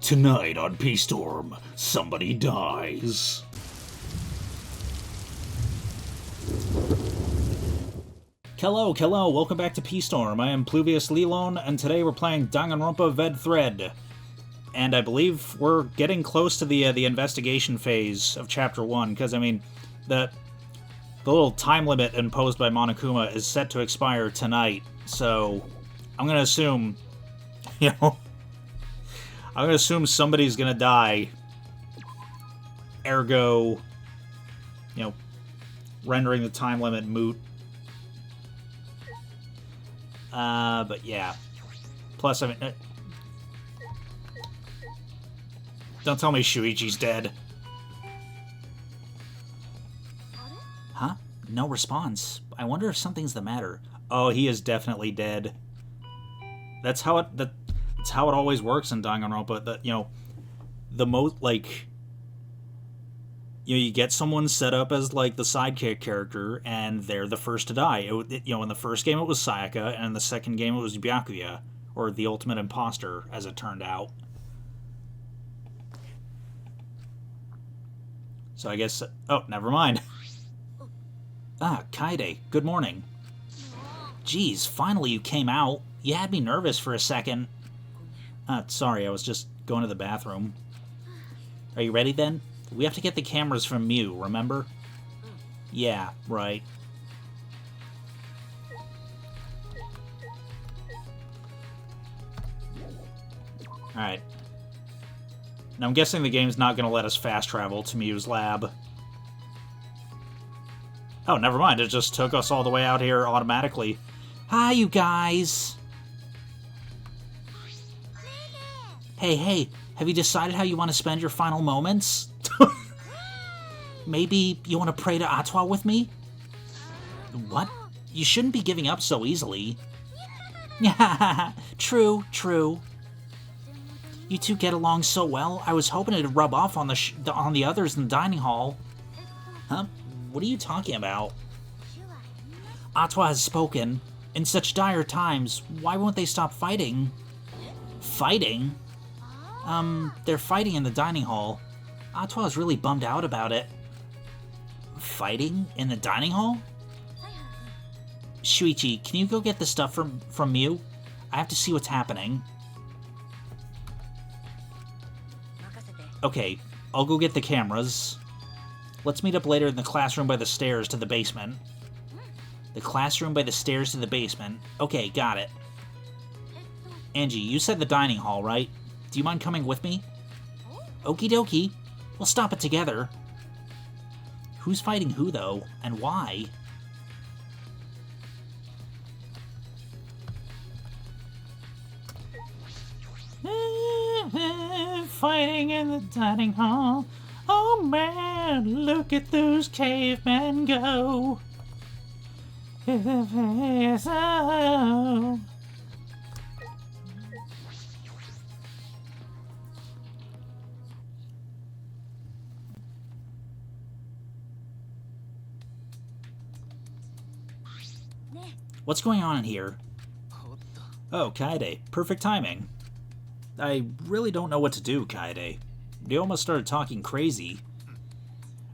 Tonight on P-Storm, somebody dies. Hello, welcome back to P-Storm. I am Pluvius Lilon, and today we're playing Danganronpa W.W.K.D. And I believe we're getting close to the investigation phase of Chapter 1, because, I mean, the little time limit imposed by Monokuma is set to expire tonight, so I'm gonna assume, I'm gonna assume somebody's gonna die. Ergo, rendering the time limit moot. But yeah. Plus, I mean, don't tell me Shuichi's dead. Huh? No response. I wonder if something's the matter. Oh, he is definitely dead. That's how it always works in Danganronpa. The most, you get someone set up as, the sidekick character, and they're the first to die. In the first game it was Sayaka, and in the second game it was Byakuya, or the ultimate imposter, as it turned out. So I guess... Oh, never mind. Ah, Kaede, good morning. Geez, finally you came out. You had me nervous for a second. Sorry, I was just going to the bathroom. Are you ready then? We have to get the cameras from Mew, remember? Yeah, right. Alright. Now I'm guessing the game's not going to let us fast travel to Mew's lab. Oh, never mind, it just took us all the way out here automatically. Hi, you guys! Hey, have you decided how you want to spend your final moments? Maybe you want to pray to Atwa with me? What? You shouldn't be giving up so easily. True. You two get along so well, I was hoping it'd rub off on the others in the dining hall. Huh? What are you talking about? Atwa has spoken. In such dire times, why won't they stop fighting? Fighting? They're fighting in the dining hall. Atwa is really bummed out about it. Fighting in the dining hall? Shuichi, can you go get the stuff from Mew? I have to see what's happening. Okay, I'll go get the cameras. Let's meet up later in the classroom by the stairs to the basement. The classroom by the stairs to the basement. Okay, got it. Angie, you said the dining hall, right? Do you mind coming with me? Okie dokie. We'll stop it together. Who's fighting who, though? And why? Fighting in the dining hall. Oh man, look at those cavemen go. What's going on in here? Oh, Kaede. Perfect timing. I really don't know what to do, Kaede. Ryoma started talking crazy.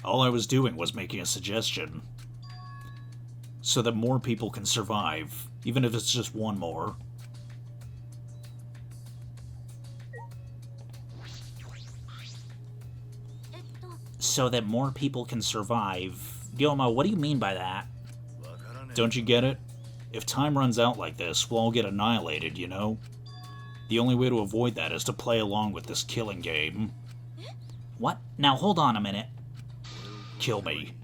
All I was doing was making a suggestion. So that more people can survive, even if it's just one more. So that more people can survive. Ryoma, what do you mean by that? Don't you get it? If time runs out like this, we'll all get annihilated, you know? The only way to avoid that is to play along with this killing game. What? Now hold on a minute. Kill me.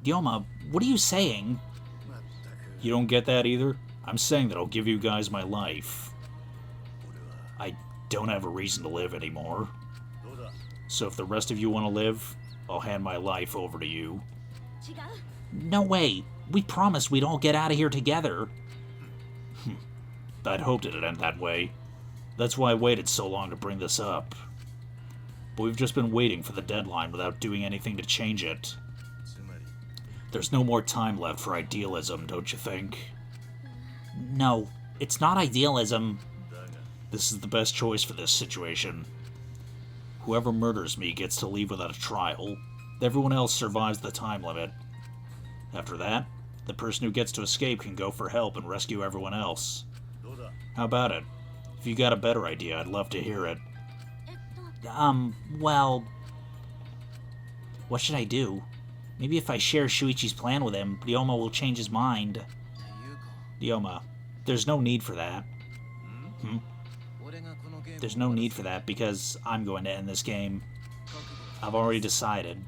Ryoma, what are you saying? You don't get that either? I'm saying that I'll give you guys my life. I don't have a reason to live anymore. So if the rest of you want to live, I'll hand my life over to you. No way. We promised we'd all get out of here together. I'd hoped it'd end that way. That's why I waited so long to bring this up. But we've just been waiting for the deadline without doing anything to change it. There's no more time left for idealism, don't you think? No, it's not idealism. This is the best choice for this situation. Whoever murders me gets to leave without a trial. Everyone else survives the time limit. After that, the person who gets to escape can go for help and rescue everyone else. How about it? If you got a better idea, I'd love to hear it. Well... What should I do? Maybe if I share Shuichi's plan with him, Ryoma will change his mind. Ryoma, there's no need for that. There's no need for that because I'm going to end this game. I've already decided.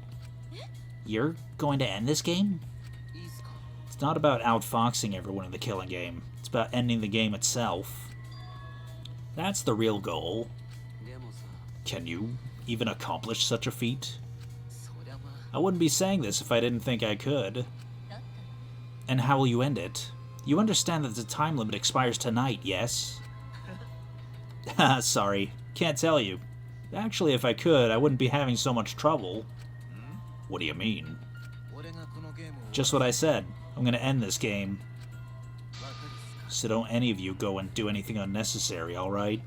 You're going to end this game? It's not about outfoxing everyone in the killing game. It's about ending the game itself. That's the real goal. Can you even accomplish such a feat? I wouldn't be saying this if I didn't think I could. And how will you end it? You understand that the time limit expires tonight, yes? Sorry, can't tell you. Actually, if I could, I wouldn't be having so much trouble. What do you mean? Just what I said. I'm gonna end this game. So don't any of you go and do anything unnecessary, alright?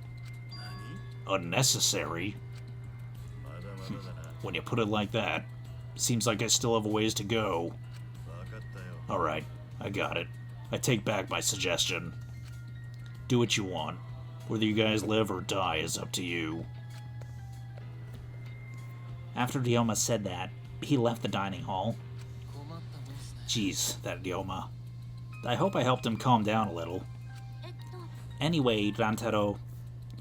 Unnecessary? When you put it like that, seems like I still have a ways to go. Alright, I got it. I take back my suggestion. Do what you want. Whether you guys live or die is up to you. After Ryoma said that, he left the dining hall. Jeez, that Ryoma. I hope I helped him calm down a little. Anyway, Rantaro,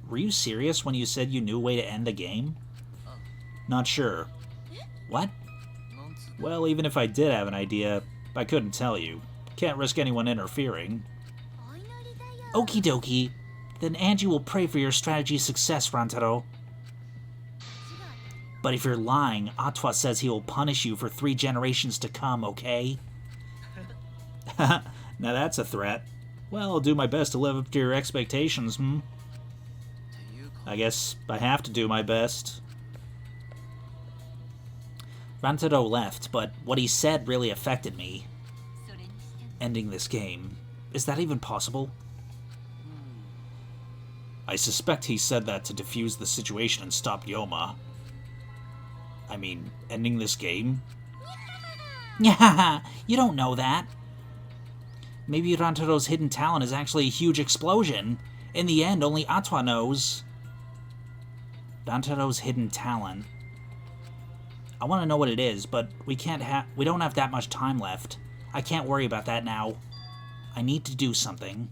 were you serious when you said you knew a way to end the game? Not sure. What? Well, even if I did have an idea, I couldn't tell you. Can't risk anyone interfering. Okie dokie. Then Angie will pray for your strategy's success, Rantaro. But if you're lying, Atwa says he will punish you for 3 generations to come, okay? Now that's a threat. Well, I'll do my best to live up to your expectations, I guess I have to do my best. Rantaro left, but what he said really affected me. Ending this game. Is that even possible? I suspect he said that to defuse the situation and stop Ryoma. I mean, ending this game? Yeah, you don't know that. Maybe Rantaro's hidden talent is actually a huge explosion. In the end, only Atwa knows. Rantaro's hidden talent. I want to know what it is, but we don't have that much time left. I can't worry about that now. I need to do something.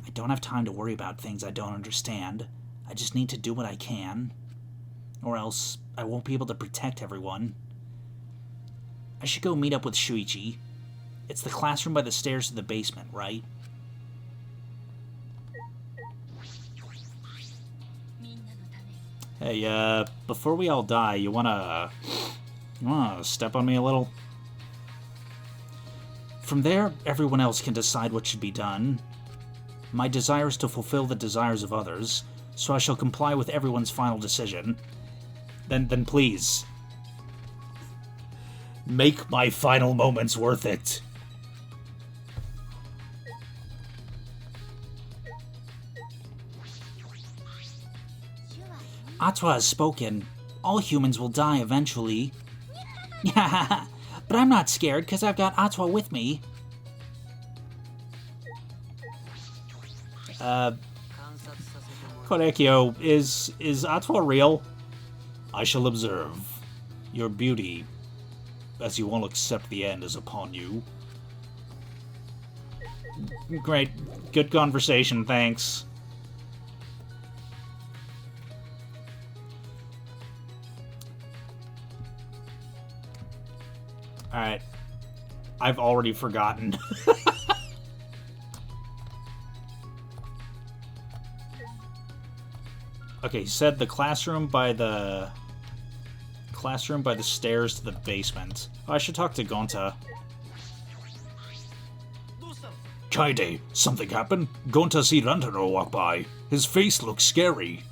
I don't have time to worry about things I don't understand. I just need to do what I can. Or else I won't be able to protect everyone. I should go meet up with Shuichi. It's the classroom by the stairs to the basement, right? Hey, before we all die, you wanna step on me a little? From there, everyone else can decide what should be done. My desire is to fulfill the desires of others, so I shall comply with everyone's final decision. Then please, make my final moments worth it. Atwa has spoken. All humans will die eventually. But I'm not scared because I've got Atwa with me. Korekyo, is Atwa real? I shall observe. Your beauty, as you won't accept the end, is upon you. Great. Good conversation, thanks. Alright. I've already forgotten. Okay, he said the classroom by the stairs to the basement. Oh, I should talk to Gonta. Kaede, something happened? Gonta see Rantaro walk by. His face looks scary.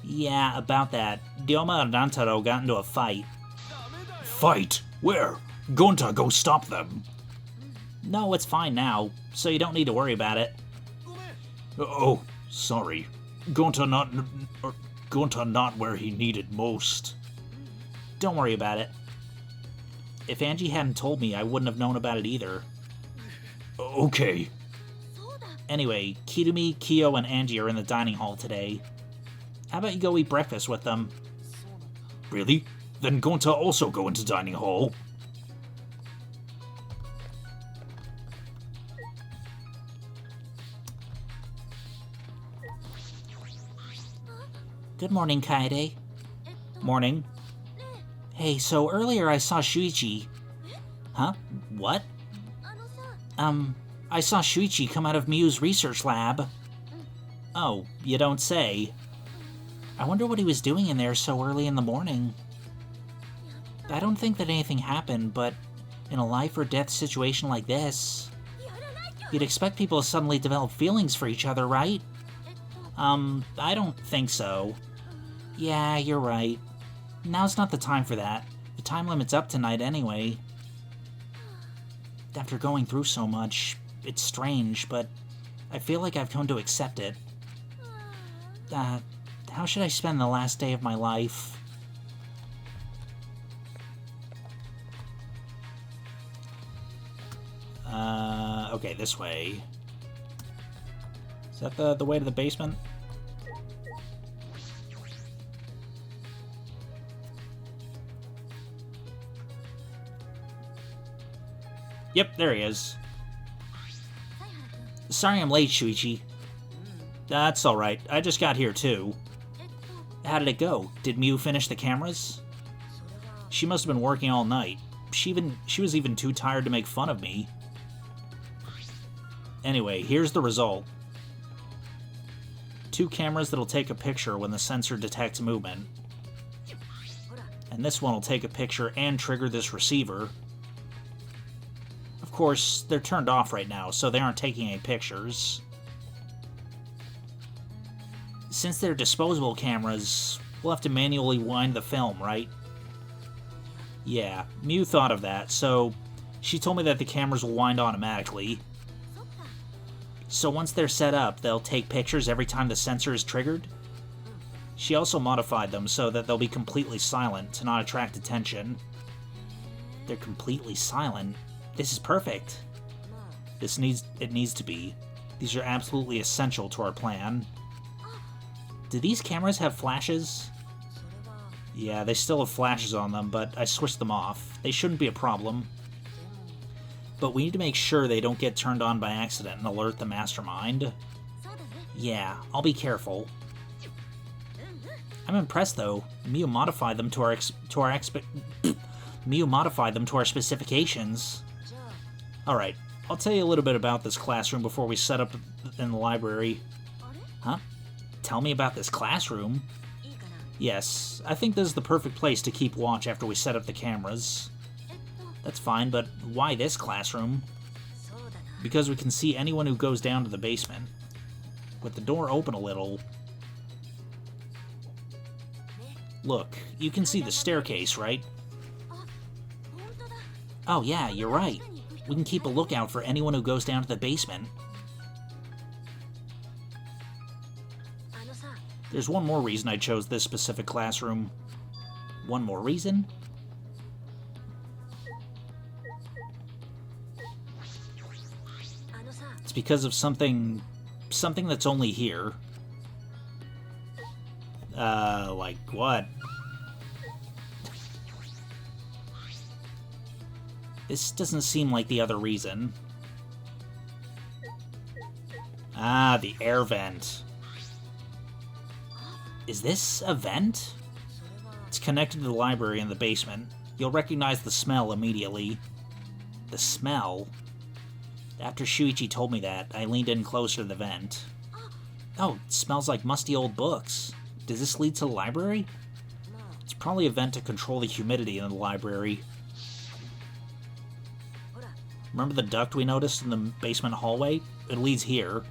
Yeah, about that. Ryoma and Rantaro got into a fight. Fight? Where? Gonta, go stop them. No, it's fine now, so you don't need to worry about it. Oh, sorry. Gonta Gunta not where he needed most. Don't worry about it. If Angie hadn't told me, I wouldn't have known about it either. Okay. Anyway, Kirumi, Kyo, and Angie are in the dining hall today. How about you go eat breakfast with them? Really? Then Gunta also go into dining hall? Good morning, Kaede. Morning. Hey, so earlier I saw Shuichi. Huh? What? I saw Shuichi come out of Miu's research lab. Oh, you don't say. I wonder what he was doing in there so early in the morning. I don't think that anything happened, but in a life or death situation like this, you'd expect people to suddenly develop feelings for each other, right? I don't think so. Yeah, you're right. Now's not the time for that. The time limit's up tonight anyway. After going through so much, it's strange, but I feel like I've come to accept it. How should I spend the last day of my life? Okay, this way. Is that the way to the basement? Yep, there he is. Sorry I'm late, Shuichi. That's alright. I just got here too. How did it go? Did Miu finish the cameras? She must have been working all night. She was even too tired to make fun of me. Anyway, here's the result. 2 cameras that'll take a picture when the sensor detects movement. And this one will take a picture and trigger this receiver. Of course, they're turned off right now, so they aren't taking any pictures. Since they're disposable cameras, we'll have to manually wind the film, right? Yeah, Miu thought of that, so she told me that the cameras will wind automatically. So once they're set up, they'll take pictures every time the sensor is triggered? She also modified them so that they'll be completely silent to not attract attention. They're completely silent? This is perfect. It needs to be. These are absolutely essential to our plan. Do these cameras have flashes? Yeah, they still have flashes on them, but I switched them off. They shouldn't be a problem. But we need to make sure they don't get turned on by accident and alert the mastermind. Yeah, I'll be careful. I'm impressed though. Miu modified them to our specifications. Alright, I'll tell you a little bit about this classroom before we set up in the library. Huh? Tell me about this classroom? Yes, I think this is the perfect place to keep watch after we set up the cameras. That's fine, but why this classroom? Because we can see anyone who goes down to the basement. With the door open a little... Look, you can see the staircase, right? Oh yeah, you're right. We can keep a lookout for anyone who goes down to the basement. There's one more reason I chose this specific classroom. One more reason? It's because of something that's only here. Like what? This doesn't seem like the other reason. Ah, the air vent. Is this a vent? It's connected to the library in the basement. You'll recognize the smell immediately. The smell? After Shuichi told me that, I leaned in closer to the vent. Oh, it smells like musty old books. Does this lead to the library? It's probably a vent to control the humidity in the library. Remember the duct we noticed in the basement hallway? It leads here.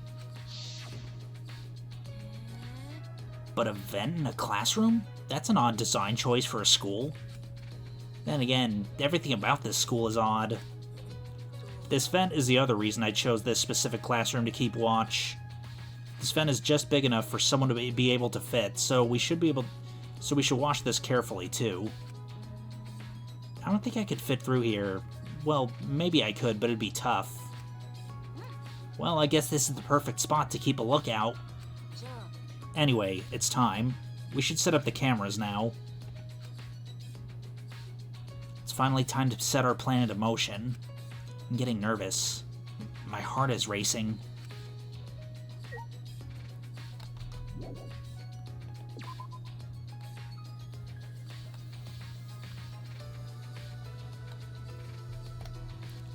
But a vent in a classroom? That's an odd design choice for a school. Then again, everything about this school is odd. This vent is the other reason I chose this specific classroom to keep watch. This vent is just big enough for someone to be able to fit, so we should be able... So we should watch this carefully, too. I don't think I could fit through here. Well, maybe I could, but it'd be tough. Well, I guess this is the perfect spot to keep a lookout. Anyway, it's time. We should set up the cameras now. It's finally time to set our plan into motion. I'm getting nervous. My heart is racing.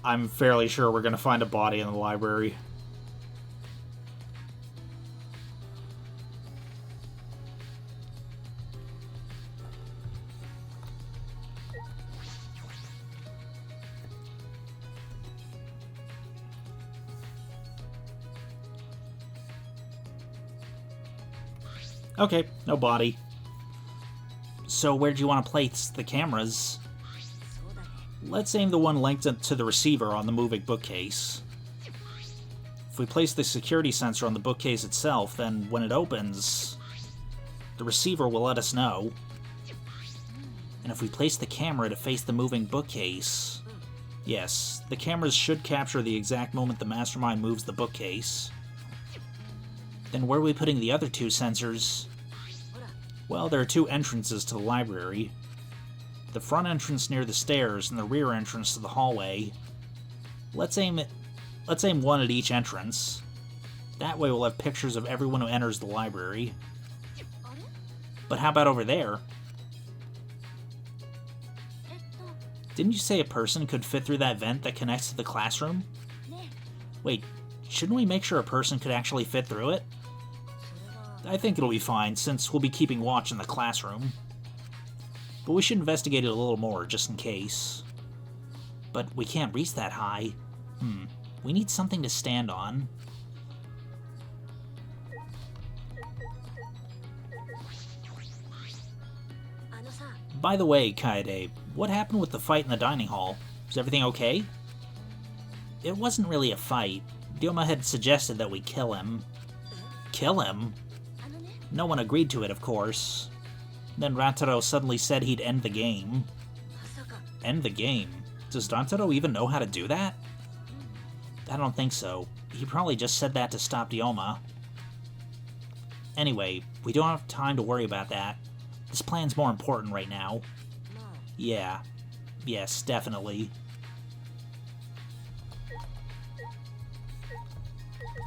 I'm fairly sure we're going to find a body in the library. Okay, no body. So where do you want to place the cameras? Let's aim the one linked to the receiver on the moving bookcase. If we place the security sensor on the bookcase itself, then when it opens, the receiver will let us know. And if we place the camera to face the moving bookcase, yes, the cameras should capture the exact moment the mastermind moves the bookcase. Then where are we putting the other two sensors? Well, there are two entrances to the library. The front entrance near the stairs and the rear entrance to the hallway. Let's aim one at each entrance. That way we'll have pictures of everyone who enters the library. But how about over there? Didn't you say a person could fit through that vent that connects to the classroom? Wait, shouldn't we make sure a person could actually fit through it? I think it'll be fine, since we'll be keeping watch in the classroom. But we should investigate it a little more, just in case. But we can't reach that high. We need something to stand on. By the way, Kaede, what happened with the fight in the dining hall? Is everything okay? It wasn't really a fight. Ryoma had suggested that we kill him. Kill him? No one agreed to it, of course. Then Rantaro suddenly said he'd end the game. End the game? Does Rantaro even know how to do that? I don't think so. He probably just said that to stop Ryoma. Anyway, we don't have time to worry about that. This plan's more important right now. Yeah. Yes, definitely.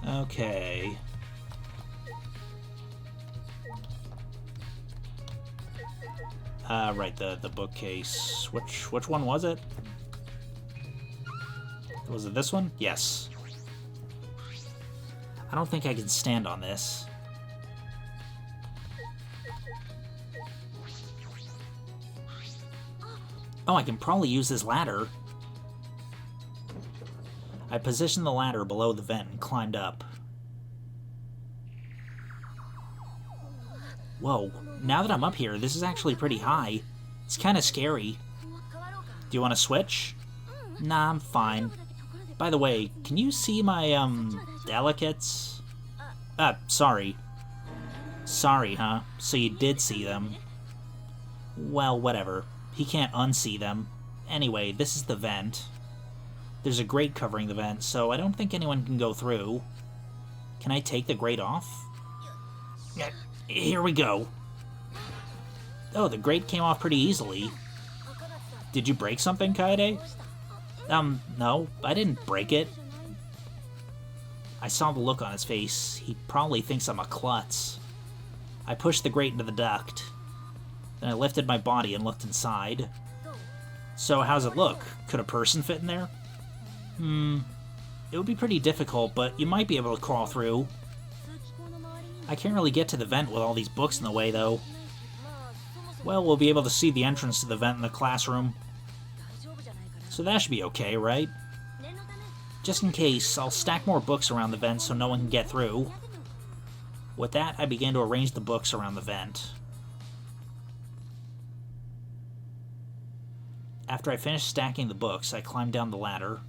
Okay. Right, the bookcase. Which one was it? Was it this one? Yes. I don't think I can stand on this. Oh, I can probably use this ladder. I positioned the ladder below the vent and climbed up. Whoa, now that I'm up here, this is actually pretty high. It's kind of scary. Do you want to switch? Nah, I'm fine. By the way, can you see my, delicates? Sorry. Sorry, huh? So you did see them. Well, whatever. He can't unsee them. Anyway, this is the vent. There's a grate covering the vent, so I don't think anyone can go through. Can I take the grate off? Yeah, here we go. Oh, the grate came off pretty easily. Did you break something, Kaede? No, I didn't break it. I saw the look on his face. He probably thinks I'm a klutz. I pushed the grate into the duct. Then I lifted my body and looked inside. So how's it look? Could a person fit in there? It would be pretty difficult, but you might be able to crawl through. I can't really get to the vent with all these books in the way, though. Well, we'll be able to see the entrance to the vent in the classroom. So that should be okay, right? Just in case, I'll stack more books around the vent so no one can get through. With that, I began to arrange the books around the vent. After I finished stacking the books, I climbed down the ladder.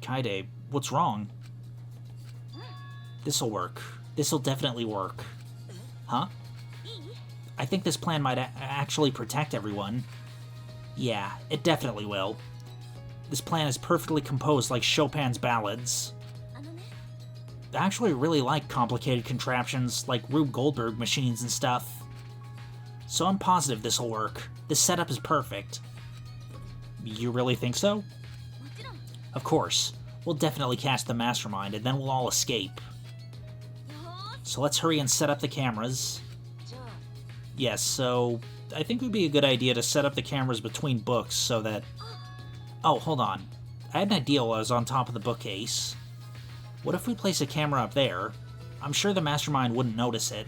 Kaede, what's wrong? This'll work. This'll definitely work. Huh? I think this plan might actually protect everyone. Yeah, it definitely will. This plan is perfectly composed like Chopin's ballads. I actually really like complicated contraptions like Rube Goldberg machines and stuff. So I'm positive this'll work. This setup is perfect. You really think so? Of course. We'll definitely catch the mastermind and then we'll all escape. So let's hurry and set up the cameras. Yes, so I think it would be a good idea to set up the cameras between books so that... Oh, hold on. I had an idea while I was on top of the bookcase. What if we place a camera up there? I'm sure the mastermind wouldn't notice it.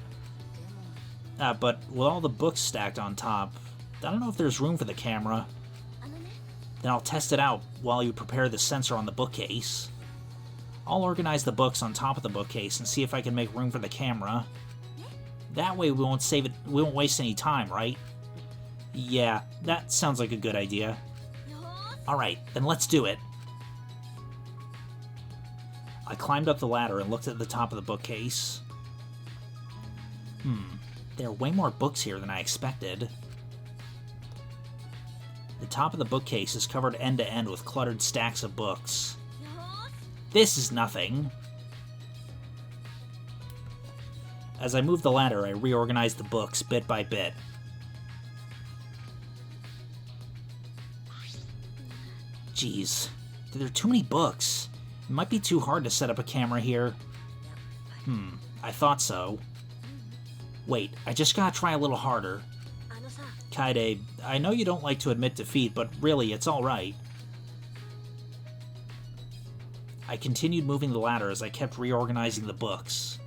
But with all the books stacked on top, I don't know if there's room for the camera. Then I'll test it out while you prepare the sensor on the bookcase. I'll organize the books on top of the bookcase and see if I can make room for the camera. That way we won't waste any time, right? Yeah, that sounds like a good idea. Alright, then let's do it. I climbed up the ladder and looked at the top of the bookcase. There are way more books here than I expected. The top of the bookcase is covered end to end with cluttered stacks of books. This is nothing. As I moved the ladder, I reorganized the books bit by bit. Jeez, there are too many books. It might be too hard to set up a camera here. I thought so. Wait, I just gotta try a little harder. Kaede, I know you don't like to admit defeat, but really, it's alright. I continued moving the ladder as I kept reorganizing the books.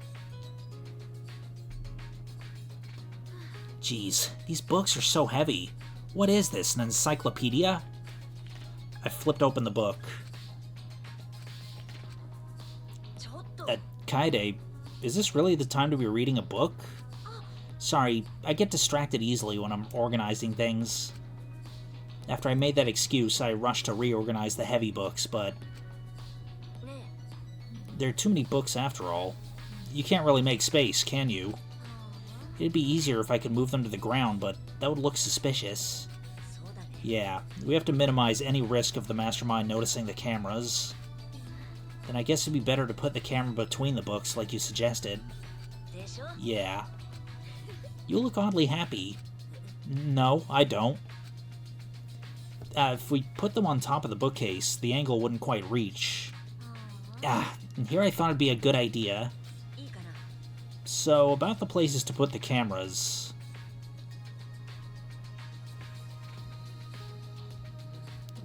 Jeez, these books are so heavy. What is this, an encyclopedia? I flipped open the book. Kaede, is this really the time to be reading a book? Sorry, I get distracted easily when I'm organizing things. After I made that excuse, I rushed to reorganize the heavy books, but... there are too many books after all. You can't really make space, can you? It'd be easier if I could move them to the ground, but that would look suspicious. Yeah, we have to minimize any risk of the mastermind noticing the cameras. Then I guess it'd be better to put the camera between the books like you suggested. Yeah. You look oddly happy. No, I don't. If we put them on top of the bookcase, the angle wouldn't quite reach. And here I thought it'd be a good idea. So, about the places to put the cameras...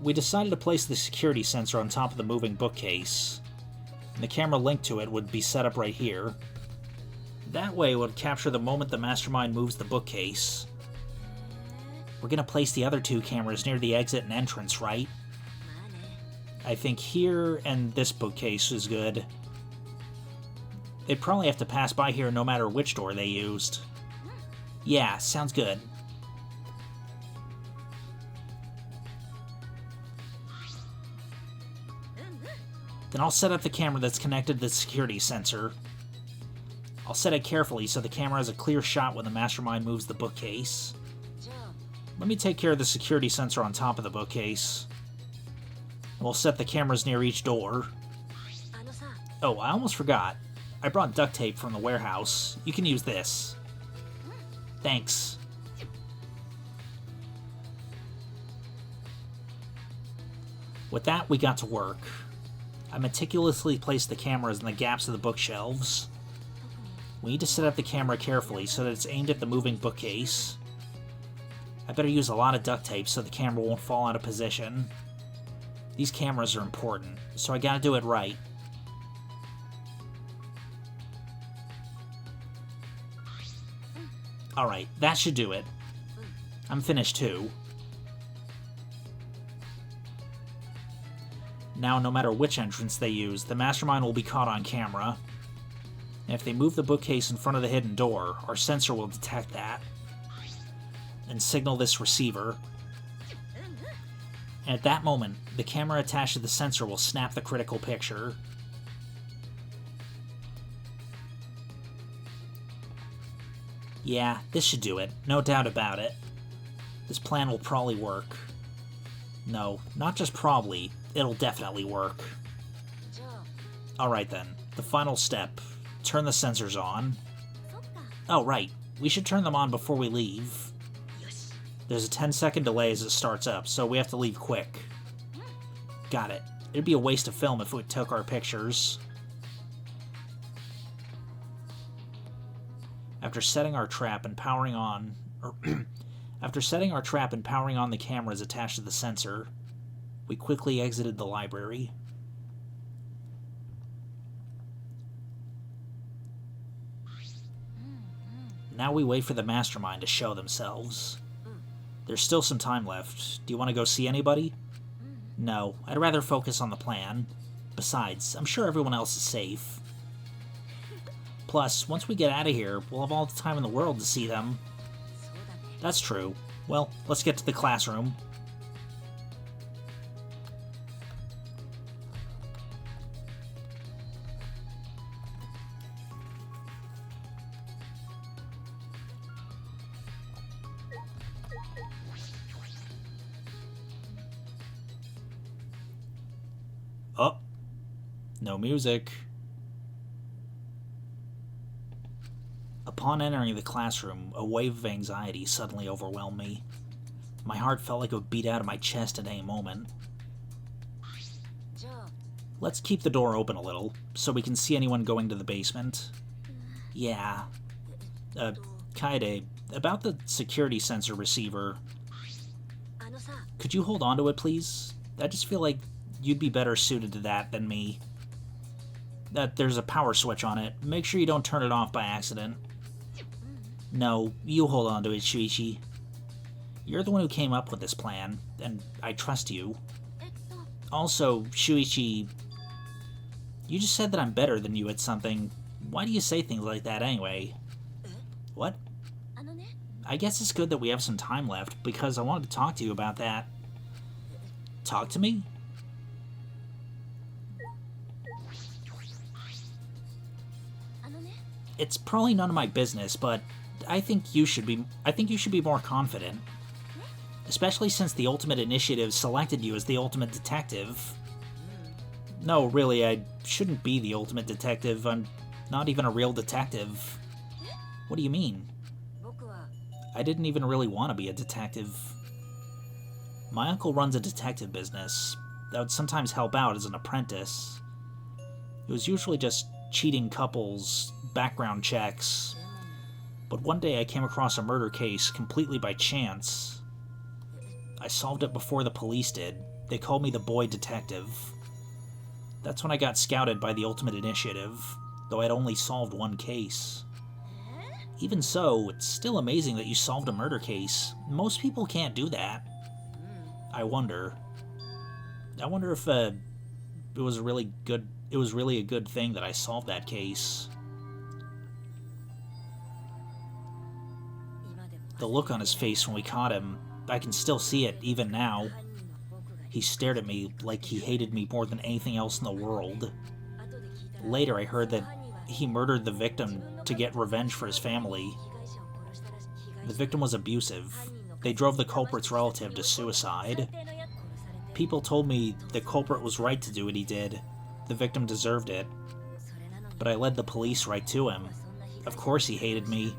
we decided to place the security sensor on top of the moving bookcase. And the camera linked to it would be set up right here. That way it would capture the moment the mastermind moves the bookcase. We're gonna place the other two cameras near the exit and entrance, right? I think here and this bookcase is good. They'd probably have to pass by here no matter which door they used. Yeah, sounds good. Then I'll set up the camera that's connected to the security sensor. I'll set it carefully so the camera has a clear shot when the mastermind moves the bookcase. Let me take care of the security sensor on top of the bookcase. We'll set the cameras near each door. Oh, I almost forgot. I brought duct tape from the warehouse. You can use this. Thanks. With that, we got to work. I meticulously placed the cameras in the gaps of the bookshelves. We need to set up the camera carefully so that it's aimed at the moving bookcase. I better use a lot of duct tape so the camera won't fall out of position. These cameras are important, so I gotta do it right. Alright, that should do it. I'm finished too. Now, no matter which entrance they use, the mastermind will be caught on camera. And if they move the bookcase in front of the hidden door, our sensor will detect that and signal this receiver. And at that moment, the camera attached to the sensor will snap the critical picture. Yeah, this should do it. No doubt about it. This plan will probably work. No, not just probably. It'll definitely work. Alright then. The final step. Turn the sensors on. Oh, right. We should turn them on before we leave. There's a 10-second delay as it starts up, so we have to leave quick. Got it. It'd be a waste of film if we took our pictures. After setting our trap and powering on... After setting our trap and powering on the cameras attached to the sensor, we quickly exited the library. Now we wait for the mastermind to show themselves. There's still some time left. Do you want to go see anybody? No, I'd rather focus on the plan. Besides, I'm sure everyone else is safe. Plus, once we get out of here, we'll have all the time in the world to see them. That's true. Well, let's get to the classroom. Oh, no music. Upon entering the classroom, a wave of anxiety suddenly overwhelmed me. My heart felt like it would beat out of my chest at any moment. Let's keep the door open a little, so we can see anyone going to the basement. Yeah. Kaede, about the security sensor receiver. Could you hold on to it, please? I just feel like you'd be better suited to that than me. There's a power switch on it. Make sure you don't turn it off by accident. No, you hold on to it, Shuichi. You're the one who came up with this plan, and I trust you. Also, Shuichi, you just said that I'm better than you at something. Why do you say things like that anyway? What? I guess it's good that we have some time left, because I wanted to talk to you about that. Talk to me? It's probably none of my business, but I think you should be more confident. Especially since the Ultimate Initiative selected you as the Ultimate Detective. No, really, I shouldn't be the Ultimate Detective. I'm not even a real detective. What do you mean? I didn't even really want to be a detective. My uncle runs a detective business that would sometimes help out as an apprentice. It was usually just cheating couples, background checks. But one day I came across a murder case completely by chance. I solved it before the police did. They called me the boy detective. That's when I got scouted by the Ultimate Initiative, though I'd only solved one case. Even so, it's still amazing that you solved a murder case. Most people can't do that. I wonder if it was really a good thing that I solved that case. The look on his face when we caught him, I can still see it even now. He stared at me like he hated me more than anything else in the world. Later I heard that he murdered the victim to get revenge for his family. The victim was abusive. They drove the culprit's relative to suicide. People told me the culprit was right to do what he did. The victim deserved it. But I led the police right to him. Of course he hated me.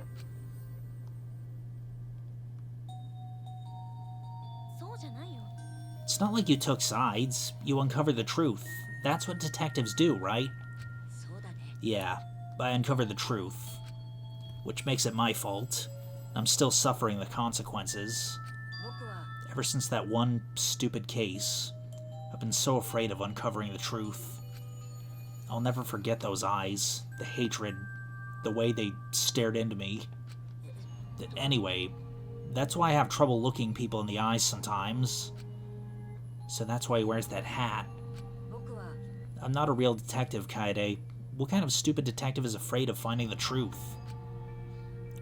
It's not like you took sides. You uncovered the truth. That's what detectives do, right? Yeah, I uncovered the truth. Which makes it my fault. I'm still suffering the consequences. Ever since that one stupid case, I've been so afraid of uncovering the truth. I'll never forget those eyes, the hatred, the way they stared into me. Anyway, that's why I have trouble looking people in the eyes sometimes. So that's why he wears that hat. I'm not a real detective, Kaede. What kind of stupid detective is afraid of finding the truth?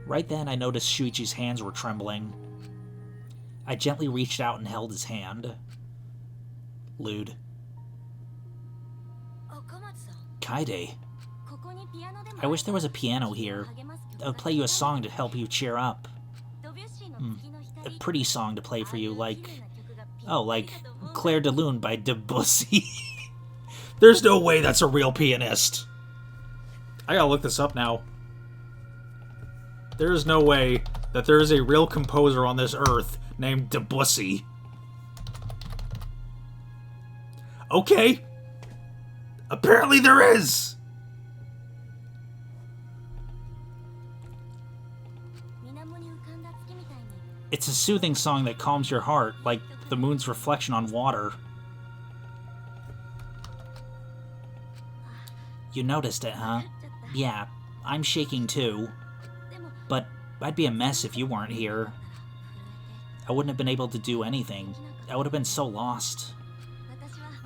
Right then, I noticed Shuichi's hands were trembling. I gently reached out and held his hand. Lewd. Kaede. I wish there was a piano here. I'll play you a song to help you cheer up. A pretty song to play for you, like... Oh, like Claire de Lune by Debussy. There's no way that's a real pianist. I gotta look this up now. There is no way that there is a real composer on this earth named Debussy. Okay. Apparently there is. It's a soothing song that calms your heart, like the moon's reflection on water. You noticed it, huh? Yeah, I'm shaking too. But I'd be a mess if you weren't here. I wouldn't have been able to do anything. I would have been so lost.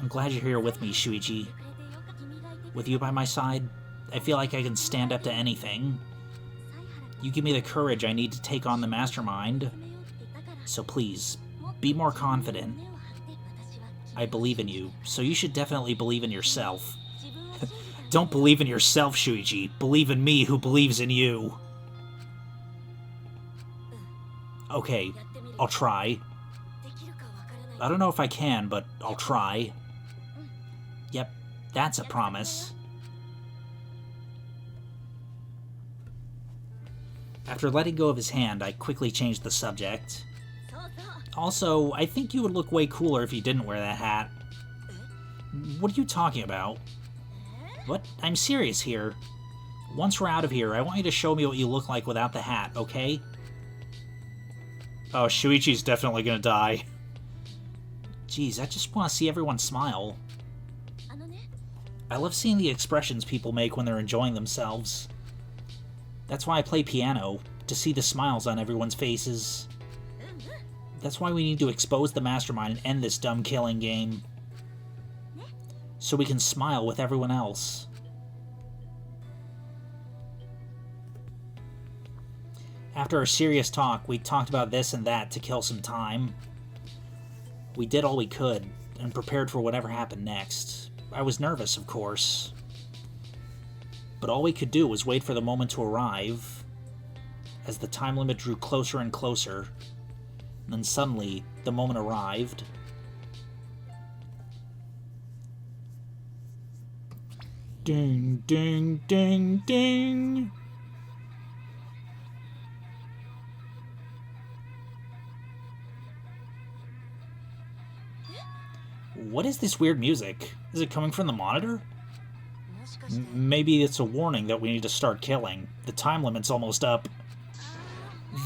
I'm glad you're here with me, Shuichi. With you by my side, I feel like I can stand up to anything. You give me the courage I need to take on the mastermind. So please, be more confident. I believe in you, so you should definitely believe in yourself. Don't believe in yourself, Shuichi. Believe in me who believes in you. Okay, I'll try. I don't know if I can, but I'll try. Yep, that's a promise. After letting go of his hand, I quickly changed the subject. Also, I think you would look way cooler if you didn't wear that hat. What are you talking about? What? I'm serious here. Once we're out of here, I want you to show me what you look like without the hat, okay? Oh, Shuichi's definitely gonna die. Jeez, I just want to see everyone smile. I love seeing the expressions people make when they're enjoying themselves. That's why I play piano, to see the smiles on everyone's faces. That's why we need to expose the mastermind and end this dumb killing game. So we can smile with everyone else. After our serious talk, we talked about this and that to kill some time. We did all we could, and prepared for whatever happened next. I was nervous, of course. But all we could do was wait for the moment to arrive. As the time limit drew closer and closer, and then suddenly, the moment arrived. Ding, ding, ding, ding! What is this weird music? Is it coming from the monitor? Maybe it's a warning that we need to start killing. The time limit's almost up.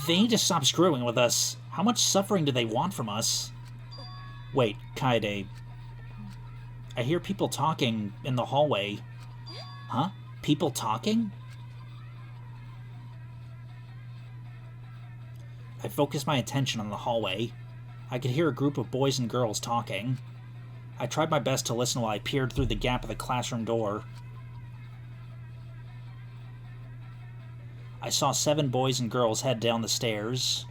They need to stop screwing with us. How much suffering do they want from us? Wait, Kaede. I hear people talking in the hallway. Huh? People talking? I focused my attention on the hallway. I could hear a group of boys and girls talking. I tried my best to listen while I peered through the gap of the classroom door. I saw 7 boys and girls head down the stairs.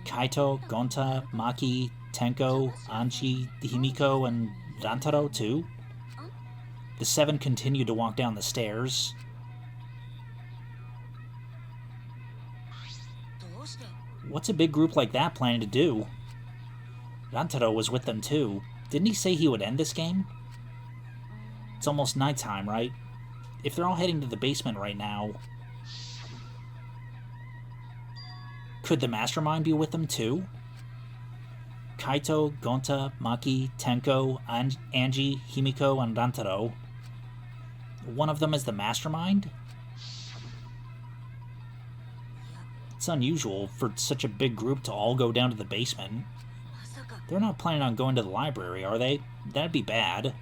Kaito, Gonta, Maki, Tenko, Anji, Himiko, and Rantaro, too. The 7 continued to walk down the stairs. What's a big group like that planning to do? Rantaro was with them, too. Didn't he say he would end this game? It's almost nighttime, right? If they're all heading to the basement right now... Could the mastermind be with them too? Kaito, Gonta, Maki, Tenko, Anji, Himiko, and Rantaro. One of them is the mastermind? It's unusual for such a big group to all go down to the basement. They're not planning on going to the library, are they? That'd be bad.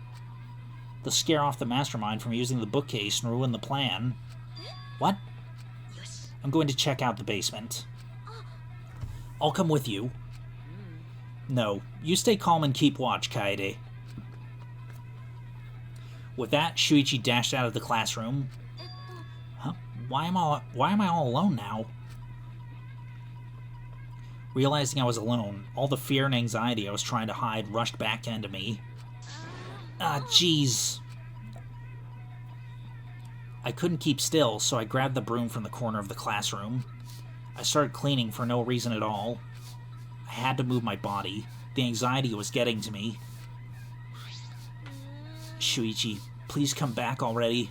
They'll scare off the mastermind from using the bookcase and ruin the plan. What? I'm going to check out the basement. I'll come with you. No, you stay calm and keep watch, Kaede. With that, Shuichi dashed out of the classroom. Huh? Why am I all alone now? Realizing I was alone, all the fear and anxiety I was trying to hide rushed back into me. Ah, jeez. I couldn't keep still, so I grabbed the broom from the corner of the classroom. I started cleaning for no reason at all. I had to move my body. The anxiety was getting to me. Shuichi, please come back already.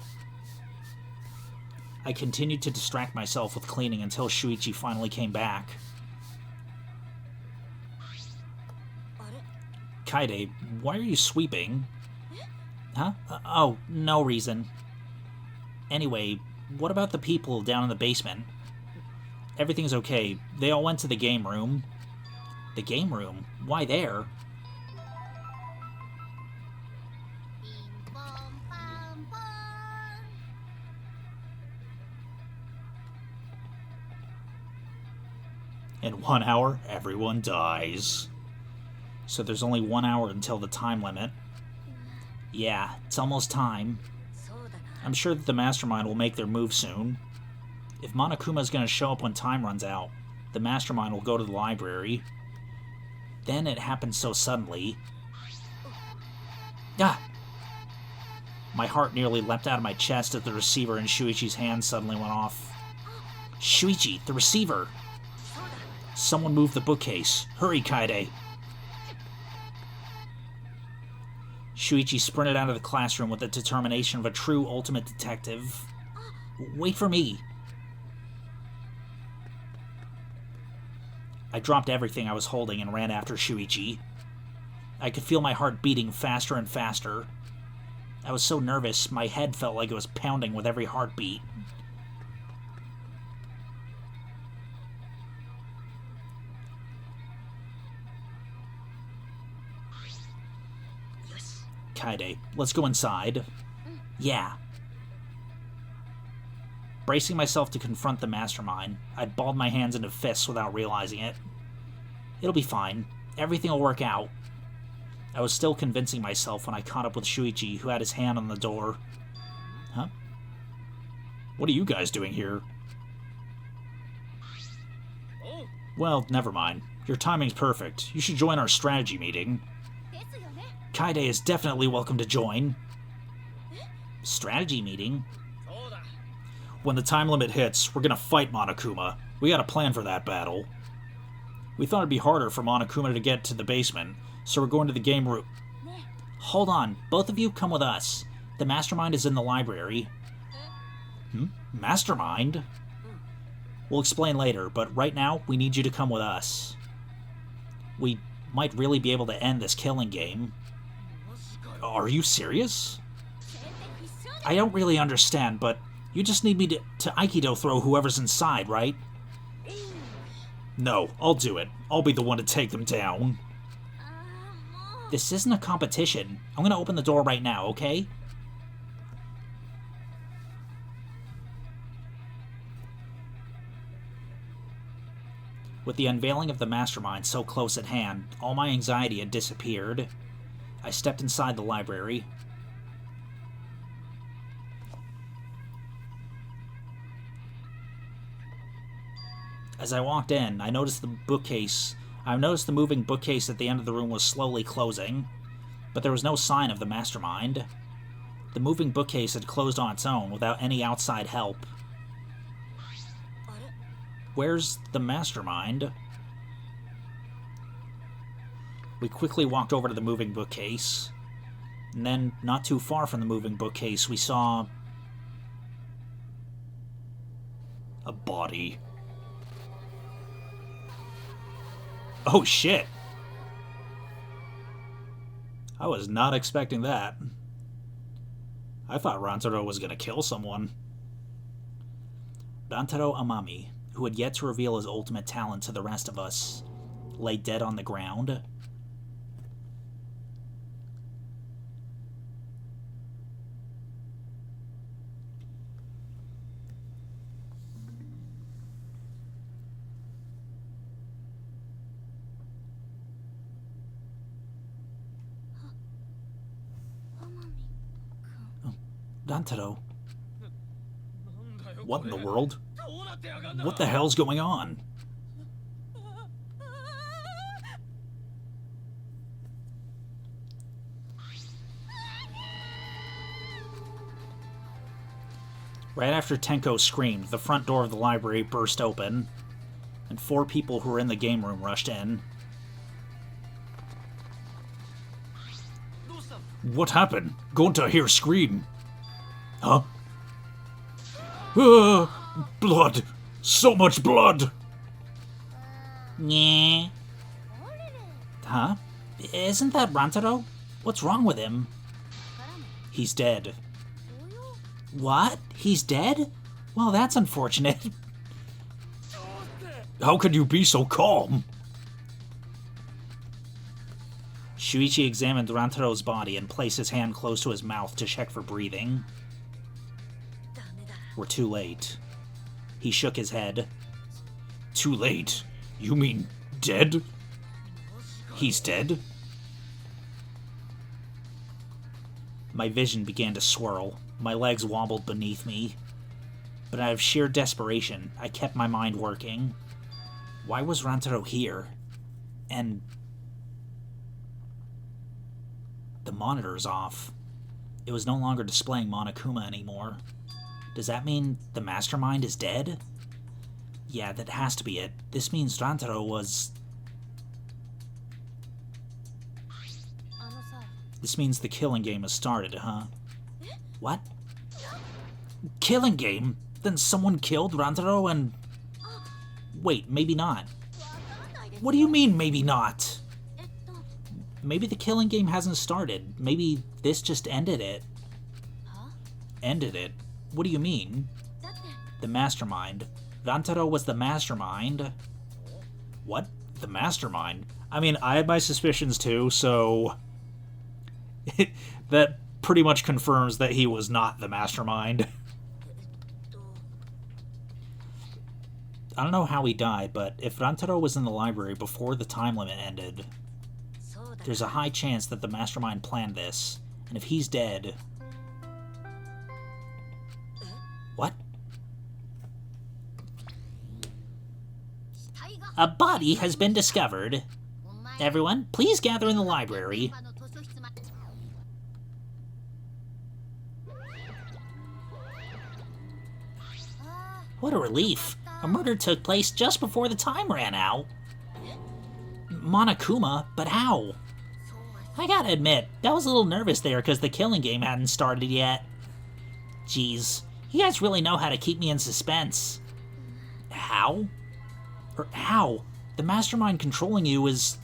I continued to distract myself with cleaning until Shuichi finally came back. Kaede, why are you sweeping? Huh? Oh, no reason. Anyway, what about the people down in the basement? Everything's okay. They all went to the game room. The game room? Why there? In 1 hour, everyone dies. So there's only 1 hour until the time limit. Yeah, it's almost time. I'm sure that the Mastermind will make their move soon. If Monokuma's gonna show up when time runs out, the Mastermind will go to the library. Then it happened so suddenly. Ah! My heart nearly leapt out of my chest as the receiver in Shuichi's hand suddenly went off. Shuichi, the receiver! Someone move the bookcase. Hurry, Kaede! Shuichi sprinted out of the classroom with the determination of a true ultimate detective. Wait for me! I dropped everything I was holding and ran after Shuichi. I could feel my heart beating faster and faster. I was so nervous, my head felt like it was pounding with every heartbeat. Kaede, let's go inside. Yeah. Bracing myself to confront the Mastermind, I balled my hands into fists without realizing it. It'll be fine. Everything will work out. I was still convincing myself when I caught up with Shuichi, who had his hand on the door. Huh? What are you guys doing here? Well, never mind. Your timing's perfect. You should join our strategy meeting. Kaede is definitely welcome to join. Strategy meeting? When the time limit hits, we're gonna fight Monokuma. We got a plan for that battle. We thought it'd be harder for Monokuma to get to the basement, so we're going to the game room. Hold on, both of you come with us. The Mastermind is in the library. Mastermind? We'll explain later, but right now, we need you to come with us. We might really be able to end this killing game. Are you serious? I don't really understand, but you just need me to Aikido throw whoever's inside, right? No, I'll do it. I'll be the one to take them down. This isn't a competition. I'm gonna open the door right now, okay? With the unveiling of the Mastermind so close at hand, all my anxiety had disappeared. I stepped inside the library. As I walked in, I noticed the moving bookcase at the end of the room was slowly closing, but there was no sign of the Mastermind. The moving bookcase had closed on its own without any outside help. Where's the Mastermind? We quickly walked over to the moving bookcase, and then, not too far from the moving bookcase, we saw a body. Oh shit! I was not expecting that. I thought Rantaro was gonna kill someone. Rantaro Amami, who had yet to reveal his ultimate talent to the rest of us, lay dead on the ground. Rantaro. What in the world? What the hell's going on? Right after Tenko screamed, the front door of the library burst open, and 4 people who were in the game room rushed in. What happened? Gonta here scream. Huh? Blood! So much blood! Yeah. Huh? Isn't that Rantaro? What's wrong with him? He's dead. What? He's dead? Well, that's unfortunate. How can you be so calm? Shuichi examined Rantaro's body and placed his hand close to his mouth to check for breathing. We're too late. He shook his head. Too late? You mean dead? He's dead? My vision began to swirl. My legs wobbled beneath me. But out of sheer desperation, I kept my mind working. Why was Rantaro here? And the monitor's off. It was no longer displaying Monokuma anymore. Does that mean the mastermind is dead? Yeah, that has to be it. This means Rantaro was... This means the killing game has started, huh? What? Killing game? Then someone killed Rantaro and... Wait, maybe not. What do you mean, maybe not? Maybe the killing game hasn't started. Maybe this just ended it. Ended it? What do you mean? The mastermind. Rantaro was the mastermind. What? The mastermind? I mean, I had my suspicions too, so... that pretty much confirms that he was not the mastermind. I don't know how he died, but if Rantaro was in the library before the time limit ended, there's a high chance that the mastermind planned this, and if he's dead... What? A body has been discovered. Everyone, please gather in the library. What a relief. A murder took place just before the time ran out. Monokuma? But how? I gotta admit, I was a little nervous there because the killing game hadn't started yet. Jeez, you guys really know how to keep me in suspense. How? Or how? The mastermind controlling you is...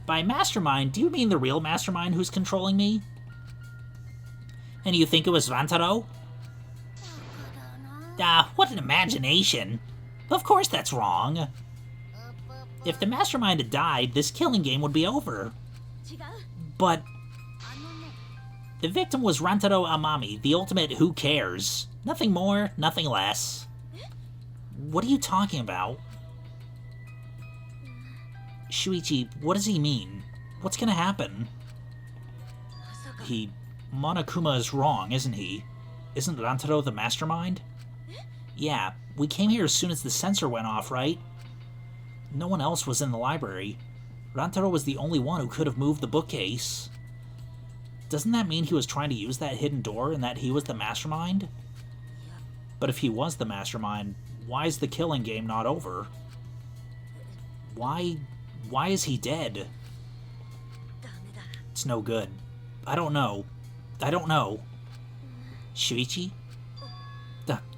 By mastermind, do you mean the real mastermind who's controlling me? And you think it was Rantaro? Ah, what an imagination. Of course that's wrong. If the mastermind had died, this killing game would be over. But... the victim was Rantaro Amami, the ultimate who cares. Nothing more, nothing less. What are you talking about? Shuichi, what does he mean? What's gonna happen? Monokuma is wrong, isn't he? Isn't Rantaro the mastermind? Yeah, we came here as soon as the sensor went off, right? No one else was in the library. Rantaro was the only one who could have moved the bookcase. Doesn't that mean he was trying to use that hidden door and that he was the mastermind? But if he was the mastermind, why is the killing game not over? Why is he dead? It's no good. I don't know. Shuichi?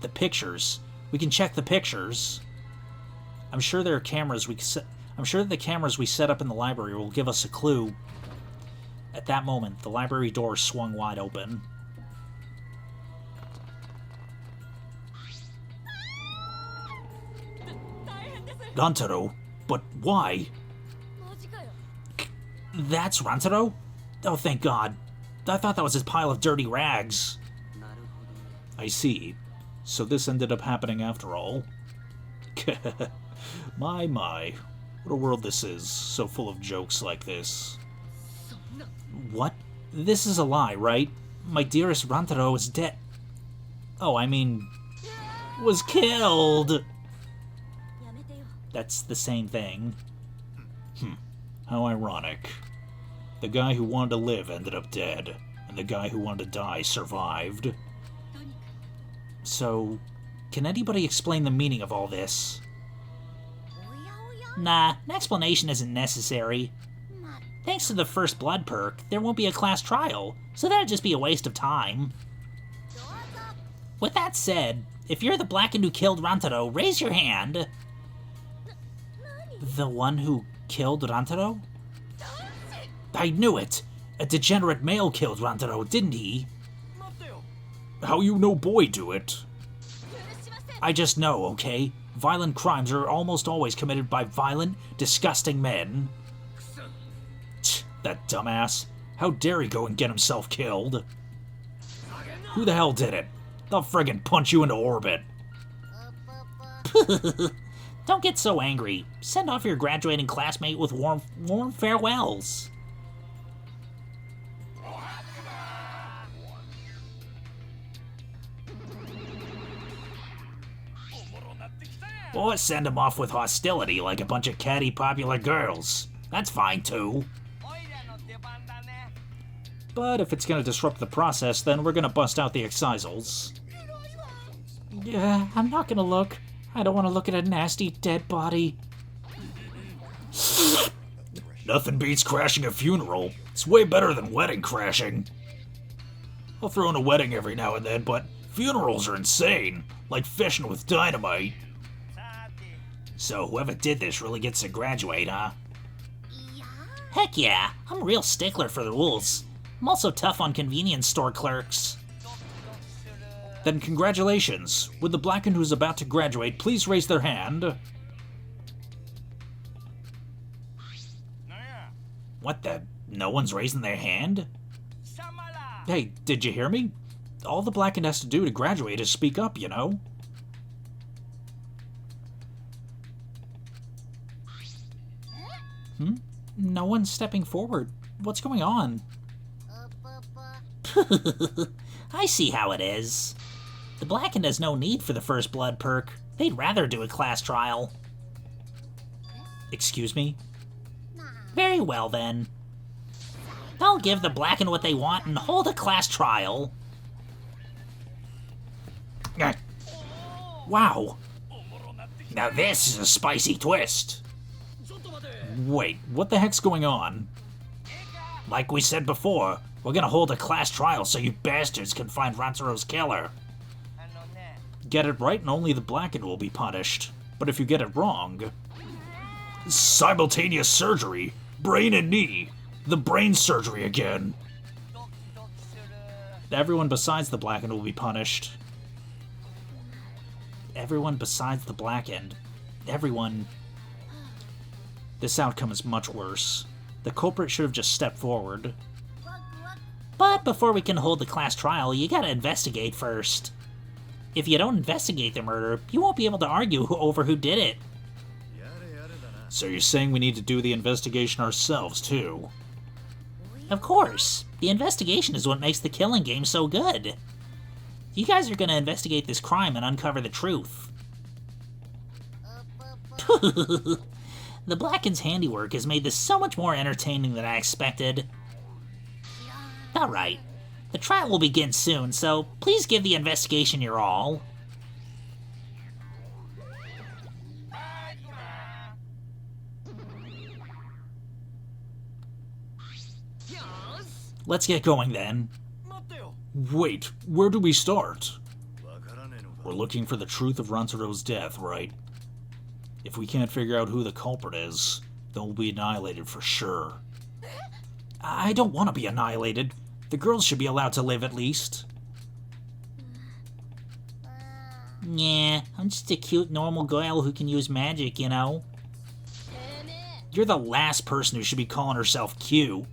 The pictures. We can check the pictures. I'm sure there are cameras I'm sure that the cameras we set up in the library will give us a clue. At that moment, the library door swung wide open. Rantaro? But why? That's Rantaro? Oh, thank God. I thought that was his pile of dirty rags. I see. So this ended up happening after all. My. What a world this is, so full of jokes like this. What? This is a lie, right? My dearest Rantaro is dead. Oh, I mean... was killed! That's the same thing. How ironic. The guy who wanted to live ended up dead, and the guy who wanted to die survived. So, can anybody explain the meaning of all this? Nah, an explanation isn't necessary. Thanks to the first blood perk, there won't be a class trial, so that'd just be a waste of time. With that said, if you're the Blackened who killed Rantaro, raise your hand. The one who killed Rantaro? I knew it! A degenerate male killed Rantaro, didn't he? How you know boy do it? I just know, okay? Violent crimes are almost always committed by violent, disgusting men. Tch, that dumbass. How dare he go and get himself killed? Who the hell did it? They'll friggin' punch you into orbit. Don't get so angry. Send off your graduating classmate with warm farewells. Or send him off with hostility like a bunch of catty popular girls. That's fine too. But if it's gonna disrupt the process, then we're gonna bust out the excisals. Yeah, I'm not gonna look. I don't want to look at a nasty dead body. Nothing beats crashing a funeral. It's way better than wedding crashing. I'll throw in a wedding every now and then, but funerals are insane. Like fishing with dynamite. So whoever did this really gets to graduate, huh? Heck yeah, I'm a real stickler for the rules. I'm also tough on convenience store clerks. Then congratulations. Would the Blackened who's about to graduate please raise their hand? What the? No one's raising their hand? Hey, did you hear me? All the Blackened has to do to graduate is speak up, you know? No one's stepping forward. What's going on? I see how it is. The Blackened has no need for the first blood perk. They'd rather do a class trial. Excuse me? Very well then. I'll give the Blackened what they want and hold a class trial. Wow. Now this is a spicy twist. Wait, what the heck's going on? Like we said before, we're gonna hold a class trial so you bastards can find Rantaro's killer. Get it right and only the Blackened will be punished. But if you get it wrong... Simultaneous surgery! Brain and knee! The brain surgery again! Everyone besides the Blackened will be punished. Everyone besides the Blackened. Everyone... This outcome is much worse. The culprit should have just stepped forward. But before we can hold the class trial, you gotta investigate first. If you don't investigate the murder, you won't be able to argue over who did it. So you're saying we need to do the investigation ourselves, too? Of course. The investigation is what makes the killing game so good. You guys are gonna investigate this crime and uncover the truth. The Blackened's handiwork has made this so much more entertaining than I expected. Alright. The trial will begin soon, so please give the investigation your all. Let's get going then. Wait, where do we start? We're looking for the truth of Rantaro's death, right? If we can't figure out who the culprit is, then we'll be annihilated for sure. I don't want to be annihilated. The girls should be allowed to live at least. Yeah, I'm just a cute normal girl who can use magic, you know? You're the last person who should be calling herself cute.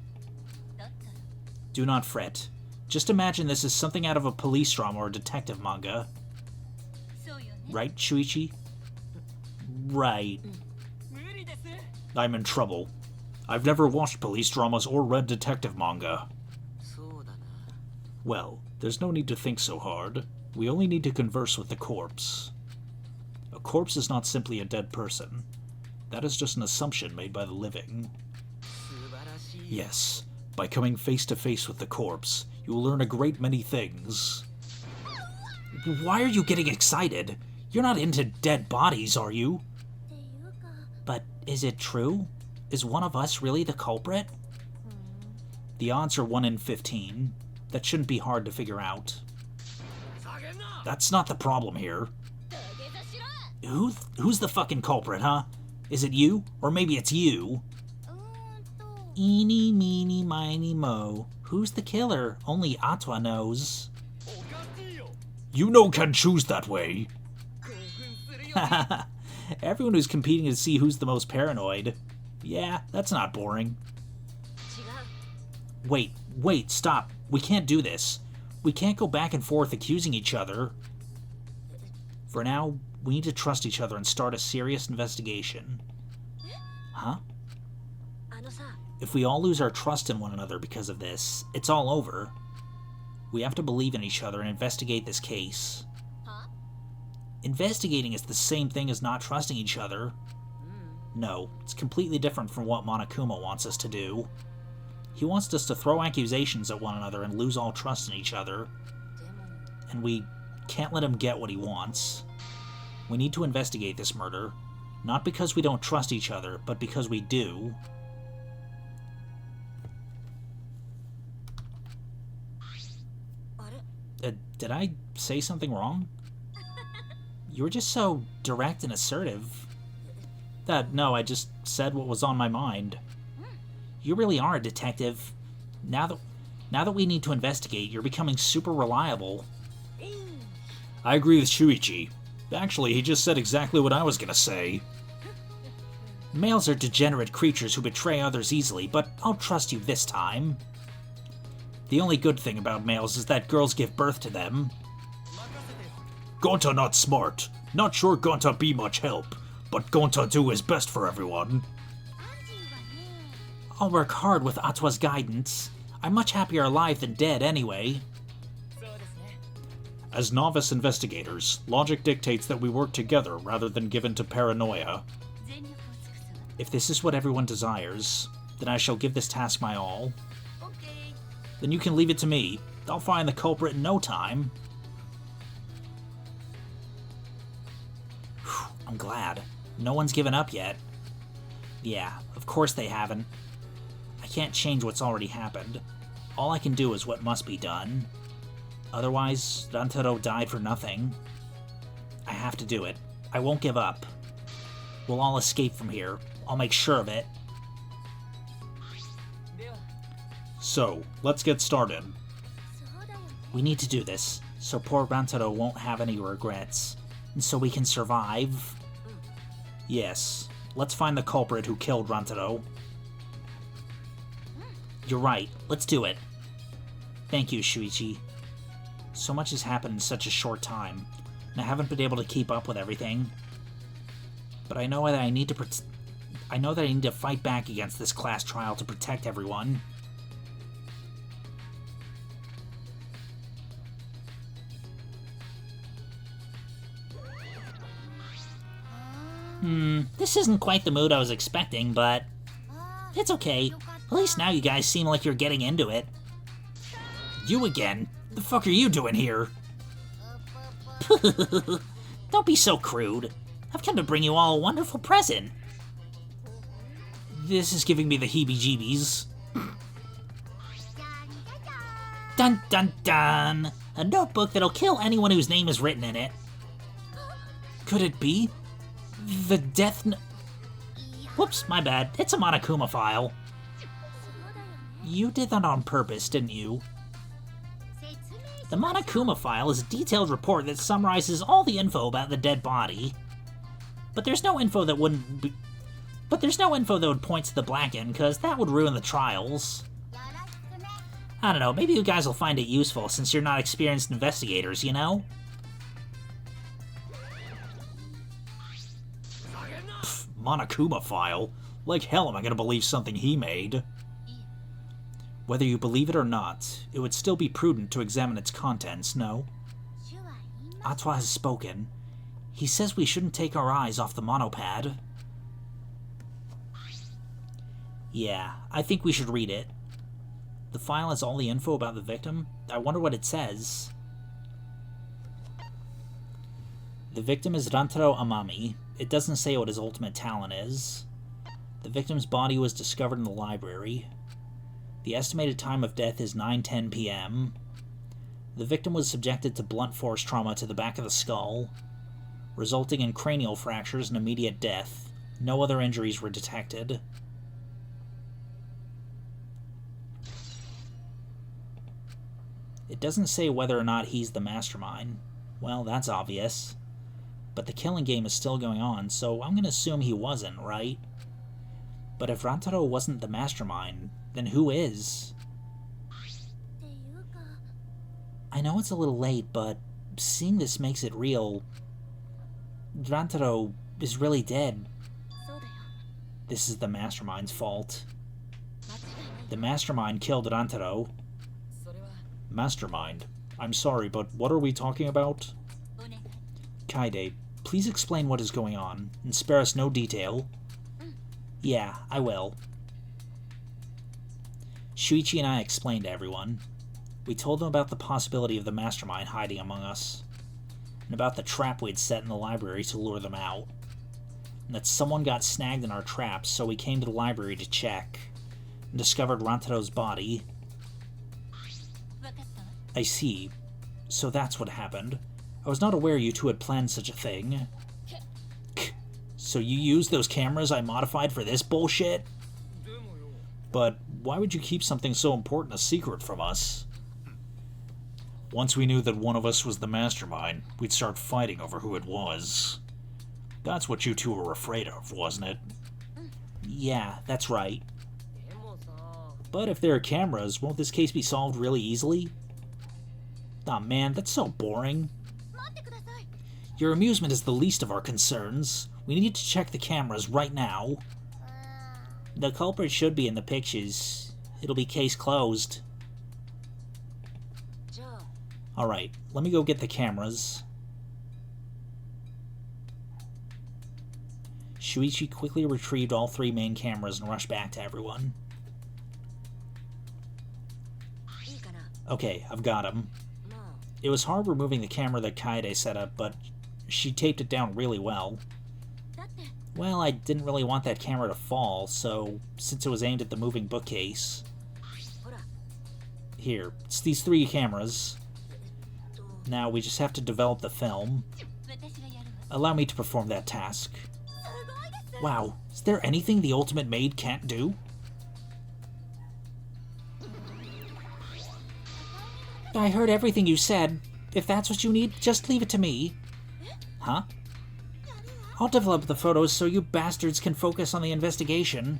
Do not fret. Just imagine this is something out of a police drama or detective manga. Right, Shuichi? Right. I'm in trouble. I've never watched police dramas or read detective manga. Well, there's no need to think so hard. We only need to converse with the corpse. A corpse is not simply a dead person. That is just an assumption made by the living. Yes, by coming face to face with the corpse, you will learn a great many things. Why are you getting excited? You're not into dead bodies, are you? But is it true? Is one of us really the culprit? The odds are 1 in 15. That shouldn't be hard to figure out. That's not the problem here. Who's the fucking culprit, huh? Is it you? Or maybe it's you? Eeny, meeny, miny, mo. Who's the killer? Only Atwa knows. You no can choose that way. Everyone who's competing to see who's the most paranoid. Yeah, that's not boring. Wait, stop. We can't do this. We can't go back and forth accusing each other. For now, we need to trust each other and start a serious investigation. Huh? If we all lose our trust in one another because of this, it's all over. We have to believe in each other and investigate this case. Investigating is the same thing as not trusting each other. No, it's completely different from what Monokuma wants us to do. He wants us to throw accusations at one another and lose all trust in each other. And we can't let him get what he wants. We need to investigate this murder, not because we don't trust each other, but because we do. Did I say something wrong? You were just so direct and assertive. No, I just said what was on my mind. You really are a detective. Now that we need to investigate, you're becoming super reliable. I agree with Shuichi. Actually, he just said exactly what I was gonna say. Males are degenerate creatures who betray others easily, but I'll trust you this time. The only good thing about males is that girls give birth to them. Gonta not smart. Not sure Gonta be much help, but Gonta do his best for everyone. I'll work hard with Atwa's guidance. I'm much happier alive than dead anyway. As novice investigators, logic dictates that we work together rather than give in to paranoia. If this is what everyone desires, then I shall give this task my all. Then you can leave it to me. I'll find the culprit in no time. I'm glad. No one's given up yet. Yeah, of course they haven't. I can't change what's already happened. All I can do is what must be done. Otherwise, Rantaro died for nothing. I have to do it. I won't give up. We'll all escape from here. I'll make sure of it. So, let's get started. We need to do this, so poor Rantaro won't have any regrets, and so we can survive. Yes, let's find the culprit who killed Rantaro. You're right, let's do it. Thank you, Shuichi. So much has happened in such a short time, and I haven't been able to keep up with everything. But I know that I need to fight back against this class trial to protect everyone. This isn't quite the mood I was expecting, but it's okay. At least now you guys seem like you're getting into it. You again? The fuck are you doing here? Don't be so crude. I've come to bring you all a wonderful present. This is giving me the heebie-jeebies. Dun dun dun! A notebook that'll kill anyone whose name is written in it. Could it be? The death Whoops, my bad. It's a Monokuma file. You did that on purpose, didn't you? The Monokuma file is a detailed report that summarizes all the info about the dead body. But there's no info that would point to the Blacken, because that would ruin the trials. I don't know, maybe you guys will find it useful since you're not experienced investigators, you know? Monokuma file? Like hell am I gonna believe something he made? Whether you believe it or not, it would still be prudent to examine its contents, no? Atwa has spoken. He says we shouldn't take our eyes off the monopad. Yeah, I think we should read it. The file has all the info about the victim. I wonder what it says. The victim is Rantaro Amami. It doesn't say what his ultimate talent is. The victim's body was discovered in the library. The estimated time of death is 9:10 p.m. The victim was subjected to blunt force trauma to the back of the skull, resulting in cranial fractures and immediate death. No other injuries were detected. It doesn't say whether or not he's the mastermind. Well, that's obvious. But the killing game is still going on, so I'm gonna assume he wasn't, right? But if Rantaro wasn't the mastermind, then who is? I know it's a little late, but seeing this makes it real. Rantaro is really dead. This is the mastermind's fault. The mastermind killed Rantaro. Mastermind? I'm sorry, but what are we talking about? Kaede, please explain what is going on, and spare us no detail. Yeah, I will. Shuichi and I explained to everyone. We told them about the possibility of the mastermind hiding among us, and about the trap we'd set in the library to lure them out, and that someone got snagged in our traps, so we came to the library to check, and discovered Rantaro's body. I see. So that's what happened. I was not aware you two had planned such a thing. So you used those cameras I modified for this bullshit? But why would you keep something so important a secret from us? Once we knew that one of us was the mastermind, we'd start fighting over who it was. That's what you two were afraid of, wasn't it? Yeah, that's right. But if there are cameras, won't this case be solved really easily? Aw man, that's so boring. Your amusement is the least of our concerns. We need to check the cameras right now. The culprit should be in the pictures. It'll be case closed. Alright, let me go get the cameras. Shuichi quickly retrieved all 3 main cameras and rushed back to everyone. Okay, I've got them. It was hard removing the camera that Kaede set up, but she taped it down really well. Well, I didn't really want that camera to fall, so since it was aimed at the moving bookcase... Here, it's these 3 cameras. Now we just have to develop the film. Allow me to perform that task. Wow, is there anything the Ultimate Maid can't do? I heard everything you said. If that's what you need, just leave it to me. Huh? I'll develop the photos so you bastards can focus on the investigation.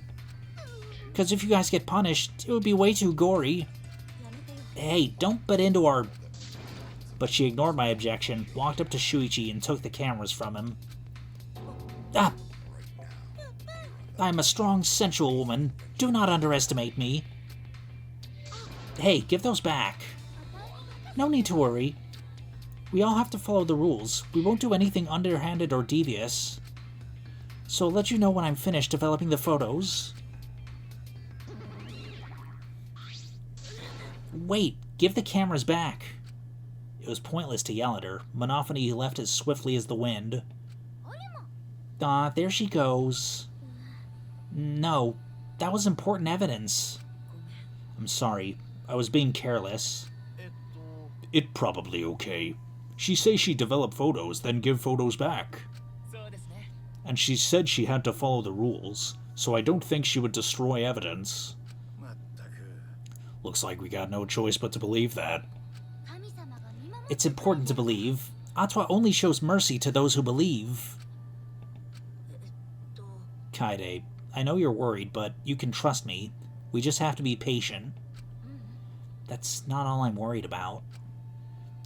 Because if you guys get punished, it would be way too gory. Hey, don't butt into our... But she ignored my objection, walked up to Shuichi, and took the cameras from him. Ah! I'm a strong, sensual woman. Do not underestimate me. Hey, give those back. No need to worry. We all have to follow the rules. We won't do anything underhanded or devious. So I'll let you know when I'm finished developing the photos. Wait, give the cameras back. It was pointless to yell at her. Monophony left as swiftly as the wind. Ah, there she goes. No, that was important evidence. I'm sorry, I was being careless. It probably okay. She says she developed photos, then give photos back. And she said she had to follow the rules, so I don't think she would destroy evidence. Looks like we got no choice but to believe that. It's important to believe. Atwa only shows mercy to those who believe. Kaede, I know you're worried, but you can trust me. We just have to be patient. That's not all I'm worried about.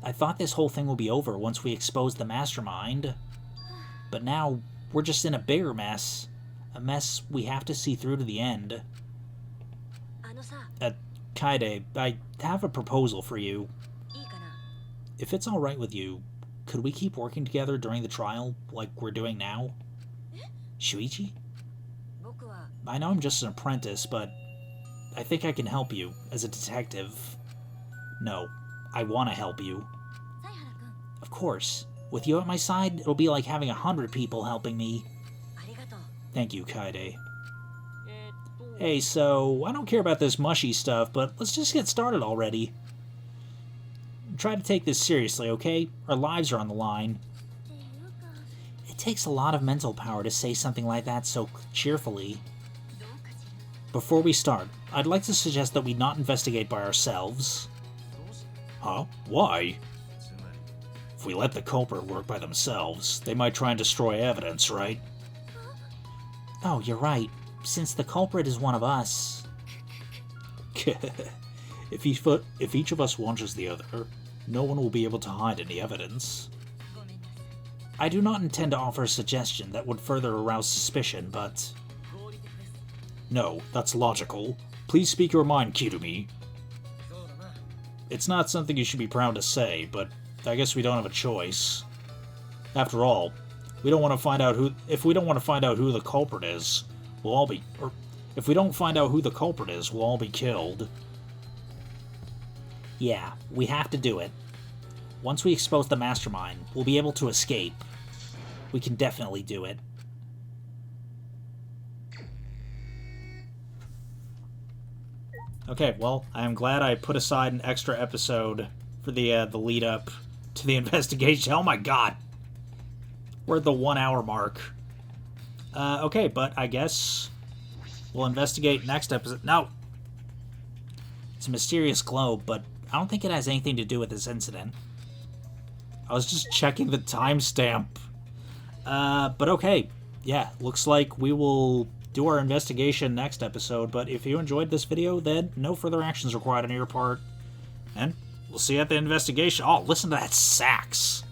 I thought this whole thing would be over once we exposed the mastermind. But now, we're just in a bigger mess. A mess we have to see through to the end. Kaede, I have a proposal for you. If it's alright with you, could we keep working together during the trial, like we're doing now? Shuichi? I know I'm just an apprentice, but I think I can help you as a detective. No, I want to help you. Of course. With you at my side, it'll be like having 100 people helping me. Thank you, Kaede. Hey, so, I don't care about this mushy stuff, but let's just get started already. Try to take this seriously, okay? Our lives are on the line. It takes a lot of mental power to say something like that so cheerfully. Before we start, I'd like to suggest that we not investigate by ourselves. Huh? Why? If we let the culprit work by themselves, they might try and destroy evidence, right? Oh, you're right. Since the culprit is one of us. If each of us watches the other, no one will be able to hide any evidence. I do not intend to offer a suggestion that would further arouse suspicion, but... No, that's logical. Please speak your mind, Kirumi. It's not something you should be proud to say, but I guess we don't have a choice. After all, we don't want to find out who... If we don't want to find out who the culprit is, we'll all be... Or, if we don't find out who the culprit is, we'll all be killed. Yeah, we have to do it. Once we expose the mastermind, we'll be able to escape. We can definitely do it. Okay, well, I'm glad I put aside an extra episode for the lead up to the investigation. Oh my god! We're at the 1 hour mark. Okay, but I guess we'll investigate next episode. No! It's a mysterious globe, but I don't think it has anything to do with this incident. I was just checking the timestamp. But okay. Yeah, looks like we will do our investigation next episode, but if you enjoyed this video, then no further actions required on your part. And we'll see you at the investigation. Oh, listen to that sax.